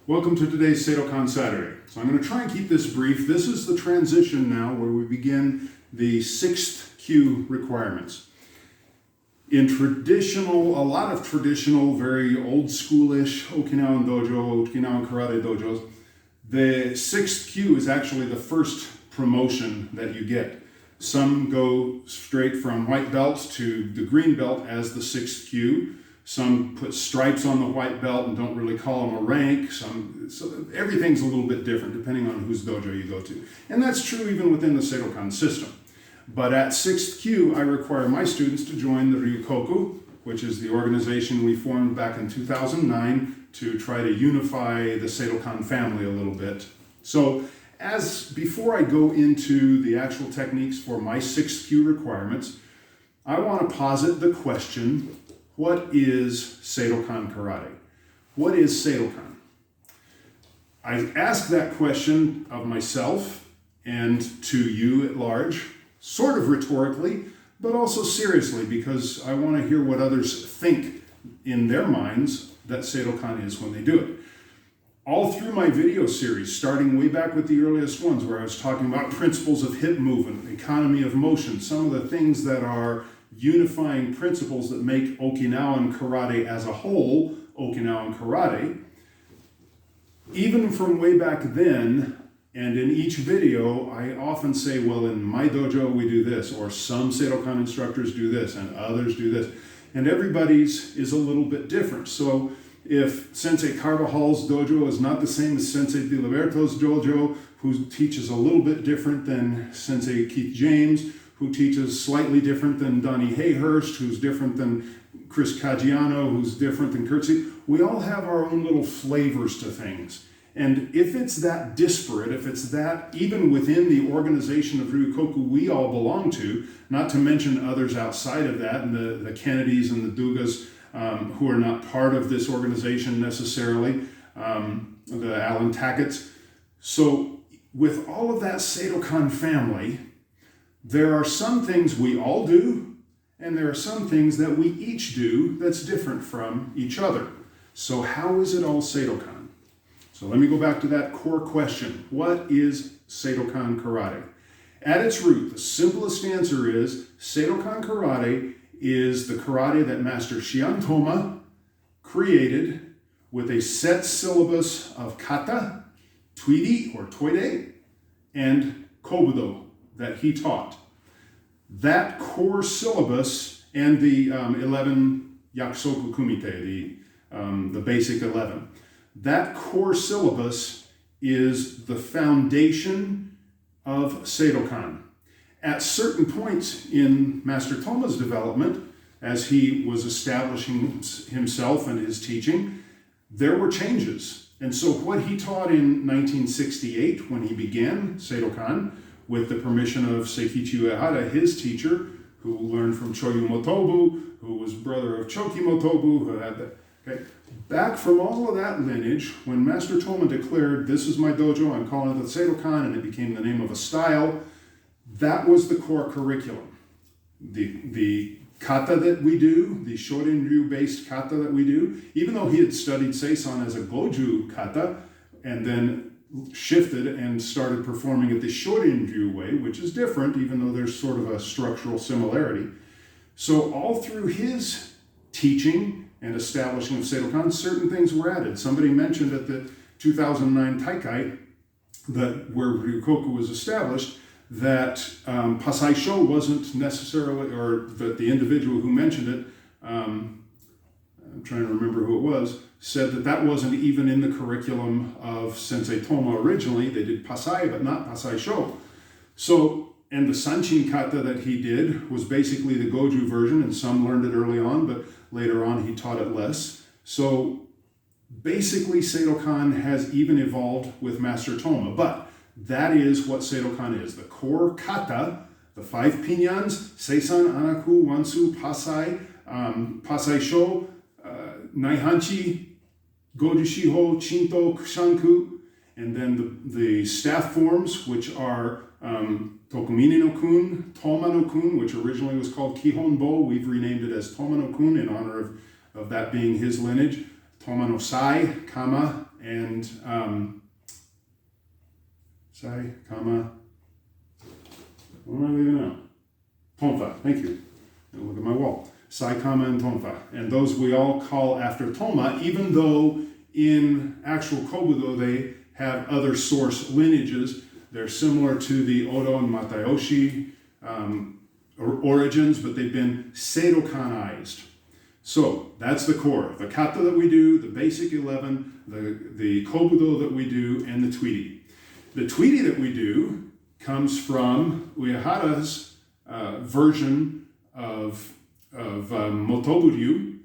Welcome to today's Seidokan Saturday. So I'm going to try and keep this brief. This is the transition now where we begin the 6th Q requirements. In a lot of traditional, very old schoolish Okinawan dojo, Okinawan karate dojos, the 6th Q is actually the first promotion that you get. Some go straight from white belt to the green belt as the 6th Q. Some put stripes on the white belt and don't really call them a rank. So everything's a little bit different depending on whose dojo you go to. And that's true even within the Seidokan system. But at 6th Q, I require my students to join the Ryukoku, which is the organization we formed back in 2009 to try to unify the Seidokan family a little bit. So before I go into the actual techniques for my 6th Q requirements, I want to posit the question, what is Seidokan karate? What is Seidokan? I ask that question of myself and to you at large, sort of rhetorically, but also seriously, because I want to hear what others think in their minds that Seidokan is when they do it. All through my video series, starting way back with the earliest ones where I was talking about principles of hip movement, economy of motion, some of the things that are unifying principles that make Okinawan karate as a whole Okinawan karate, even from way back then, and in each video, I often say, well, in my dojo we do this, or some Seidokan instructors do this, and others do this. And everybody's is a little bit different. So if Sensei Carvajal's dojo is not the same as Sensei Filiberto's dojo, who teaches a little bit different than Sensei Keith James, who teaches slightly different than Donnie Hayhurst, who's different than Chris Caggiano, who's different than Kurtzy, we all have our own little flavors to things. And if it's that disparate, if it's that even within the organization of Ryukoku we all belong to, not to mention others outside of that, and the Kennedys and the Dugas who are not part of this organization necessarily, the Alan Tackett's. So with all of that Seidokan family, there are some things we all do, and there are some things that we each do that's different from each other. So how is it all Seidokan? So let me go back to that core question. What is Seidokan karate? At its root, the simplest answer is Seidokan karate is the karate that Master Shion Toma created with a set syllabus of kata, tuidi or toire, and kobudo that he taught. That core syllabus and the 11 yakusoku kumite, the basic 11, that core syllabus is the foundation of Seidokan. At certain points in Master Toma's development, as he was establishing himself and his teaching, there were changes. And so what he taught in 1968 when he began Seidokan, with the permission of Seikichi Uehara, his teacher, who learned from Choyu Motobu, who was brother of Choki Motobu, who had that. Okay. Back from all of that lineage, when Master Toma declared, this is my dojo, I'm calling it the Seidokan, and it became the name of a style, that was the core curriculum. The kata that we do, the Shorin-ryu-based kata that we do, even though he had studied Seisan as a Goju kata, and then shifted and started performing it the Shorin-ryu way, which is different, even though there's sort of a structural similarity. So all through his teaching and establishing of Seidokan, certain things were added. Somebody mentioned at the 2009 Taikai, where Ryukoku was established, that Pasai Sho wasn't necessarily, or that the individual who mentioned it, I'm trying to remember who it was, said that wasn't even in the curriculum of Sensei Toma originally. They did Pasai, but not Pasai Sho. So, and the Sanchin kata that he did was basically the Goju version, and some learned it early on, but later on he taught it less. So basically Seidokan has even evolved with Master Toma, but that is what Seidokan is. The core kata, the 5 pinyans, Seisan, Anaku, Wansu, Pasai, Pasai Sho, Naihanchi, Goju Shiho, Shinto, Kushanku, and then the staff forms, which are Tokumini no Kun, Toma no Kun, which originally was called Kihon Bo. We've renamed it as Toma no Kun in honor of that being his lineage. Toma no Sai, Kama, and Sai, Kama, what am I leaving out? Tonfa, thank you. And look at my wall. Sai, Kama, and Tonfa. And those we all call after Toma, even though in actual Kobudo they have other source lineages. They're similar to the Odo and Matayoshi origins, but they've been Seidokanized. So that's the core. The kata that we do, the basic 11, the kobudo that we do, and the tweety. The tweety that we do comes from Uehara's version of Motoburyu,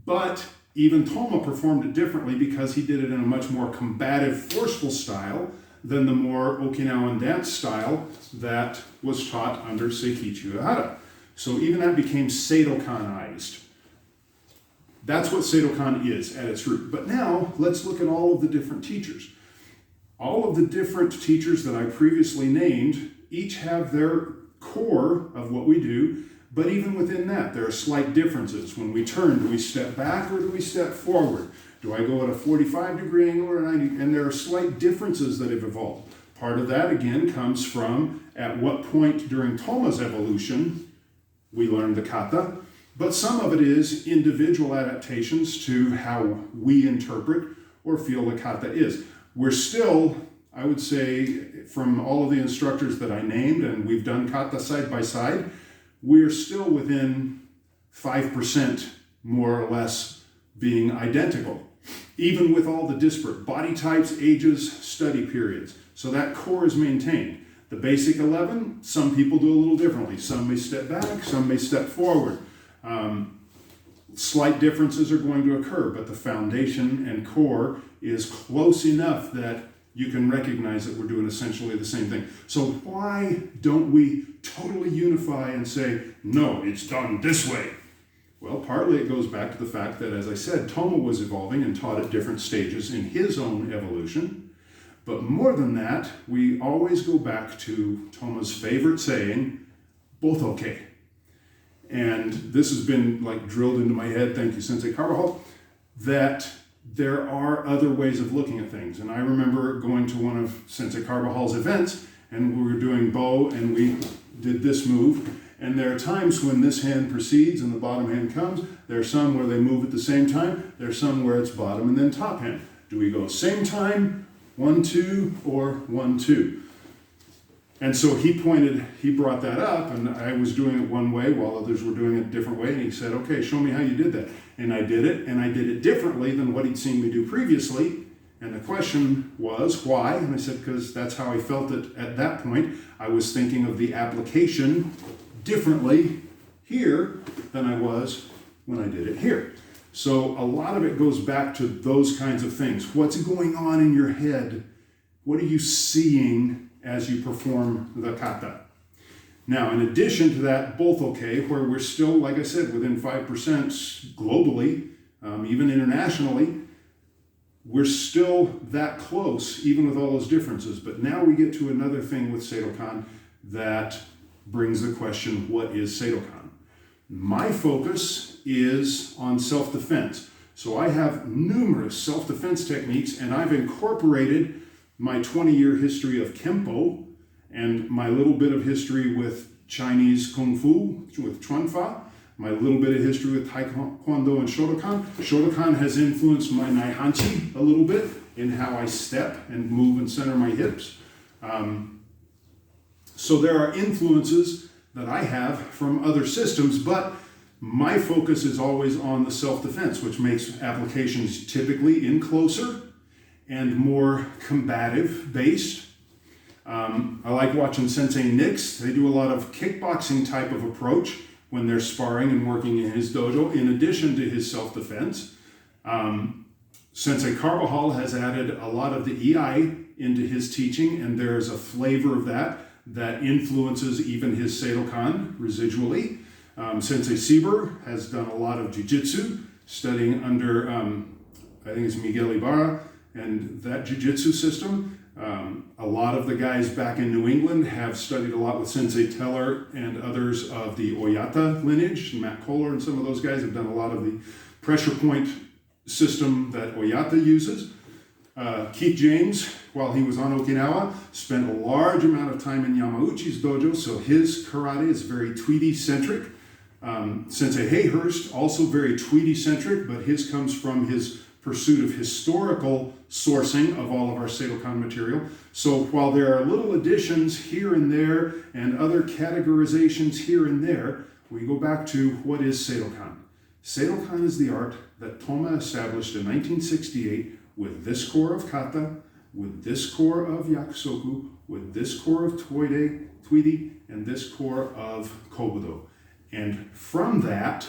but even Toma performed it differently because he did it in a much more combative, forceful style than the more Okinawan dance style that was taught under Seikichi Uehara. So even that became Seidokanized. That's what Seidokan is at its root. But now, let's look at all of the different teachers. All of the different teachers that I previously named each have their core of what we do, but even within that, there are slight differences. When we turn, do we step back or do we step forward? Do I go at a 45-degree angle or a 90? And there are slight differences that have evolved. Part of that, again, comes from at what point during Toma's evolution we learned the kata, but some of it is individual adaptations to how we interpret or feel the kata is. We're still, I would say, from all of the instructors that I named, and we've done kata side by side, we're still within 5% more or less being identical, even with all the disparate body types, ages, study periods. So that core is maintained. The basic 11, some people do a little differently. Some may step back, some may step forward. Slight differences are going to occur, but the foundation and core is close enough that you can recognize that we're doing essentially the same thing. So why don't we totally unify and say, no, it's done this way? Well, partly it goes back to the fact that, as I said, Toma was evolving and taught at different stages in his own evolution. But more than that, we always go back to Toma's favorite saying, both okay. And this has been like drilled into my head, thank you, Sensei Carvajal, that there are other ways of looking at things. And I remember going to one of Sensei Carvajal's events, and we were doing bo, and we did this move. And there are times when this hand precedes and the bottom hand comes. There are some where they move at the same time. There are some where it's bottom and then top hand. Do we go same time, 1, 2, or 1, 2? And so he brought that up, and I was doing it one way while others were doing it a different way, and he said, okay, show me how you did that. And I did it, and I did it differently than what he'd seen me do previously. And the question was, why? And I said, because that's how I felt it at that point. I was thinking of the application differently here than I was when I did it here. So a lot of it goes back to those kinds of things. What's going on in your head? What are you seeing as you perform the kata? Now, in addition to that, both okay, where we're still, like I said, within 5% globally, even internationally, we're still that close, even with all those differences. But now we get to another thing with Seidokan that brings the question, what is Seidokan? My focus is on self-defense. So I have numerous self-defense techniques, and I've incorporated my 20-year history of Kempo and my little bit of history with Chinese Kung Fu, with Chuanfa, my little bit of history with Taekwondo and Shotokan. Shotokan has influenced my Naihanchi a little bit in how I step and move and center my hips. So there are influences that I have from other systems, but my focus is always on the self-defense, which makes applications typically in closer and more combative based. I like watching Sensei Nix. They do a lot of kickboxing type of approach when they're sparring and working in his dojo, in addition to his self-defense. Sensei Carvajal has added a lot of the EI into his teaching, and there's a flavor of that influences even his Seidokan residually. Sensei Sieber has done a lot of jiu-jitsu, studying under, I think it's Miguel Ibarra, and that jiu-jitsu system. A lot of the guys back in New England have studied a lot with Sensei Teller and others of the Oyata lineage. Matt Kohler and some of those guys have done a lot of the pressure point system that Oyata uses. Keith James, while he was on Okinawa, spent a large amount of time in Yamauchi's dojo, so his karate is very Tweedy-centric. Sensei Hayhurst, also very Tweedy-centric, but his comes from his pursuit of historical sourcing of all of our Seidokan material. So while there are little additions here and there and other categorizations here and there, we go back to what is Seidokan. Seidokan is the art that Toma established in 1968 with this core of kata, with this core of yakusoku, with this core of Tweedy, and this core of kobudo. And from that,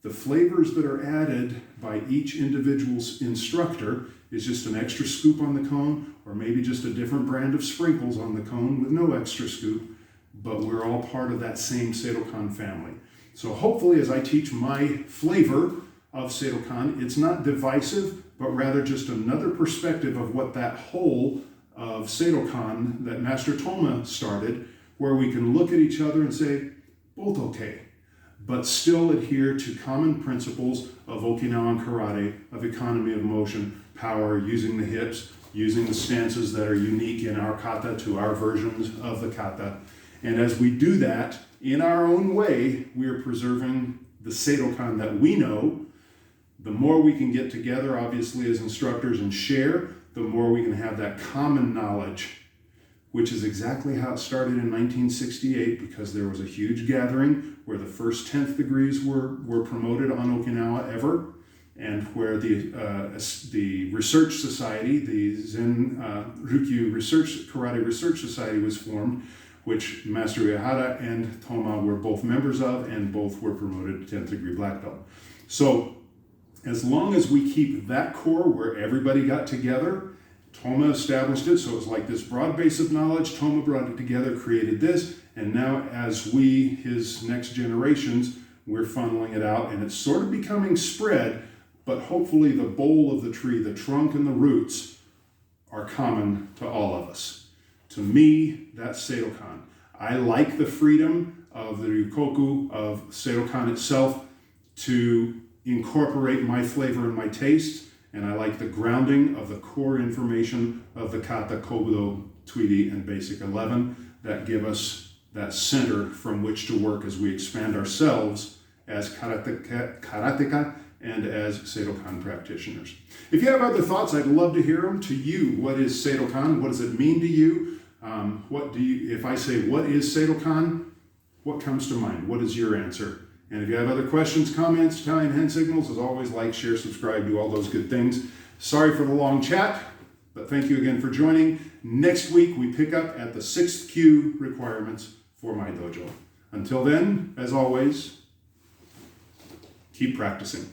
the flavors that are added by each individual's instructor is just an extra scoop on the cone, or maybe just a different brand of sprinkles on the cone with no extra scoop, but we're all part of that same Seidokan family. So hopefully as I teach my flavor of Seidokan, it's not divisive, but rather just another perspective of what that whole of Seidokan that Master Toma started, where we can look at each other and say, both okay, but still adhere to common principles of Okinawan karate, of economy of motion, power, using the hips, using the stances that are unique in our kata to our versions of the kata. And as we do that in our own way, we are preserving the Seidokan that we know. The more we can get together, obviously, as instructors and share, the more we can have that common knowledge, which is exactly how it started in 1968, because there was a huge gathering where the first 10th degrees were promoted on Okinawa ever, and where the research society, the Zen Ryukyu Karate Research Society was formed, which Master Uehara and Toma were both members of, and both were promoted to 10th degree black belt. So as long as we keep that core where everybody got together, Toma established it, so it was like this broad base of knowledge. Toma brought it together, created this, and now as we, his next generations, we're funneling it out, and it's sort of becoming spread, but hopefully the bole of the tree, the trunk and the roots, are common to all of us. To me, that's Seidokan. I like the freedom of the Ryukoku, of Seidokan itself, to incorporate my flavor and my taste, and I like the grounding of the core information of the kata, kobudo, Tweedy, and basic 11 that give us that center from which to work as we expand ourselves as karateka and as Seidokan practitioners. If you have other thoughts, I'd love to hear them. To you, what is Seidokan? What does it mean to you? If I say, what is Seidokan? What comes to mind? What is your answer? And if you have other questions, comments, Italian hand signals, as always, like, share, subscribe, do all those good things. Sorry for the long chat, but thank you again for joining. Next week, we pick up at the 6th Q requirements for my dojo. Until then, as always, keep practicing.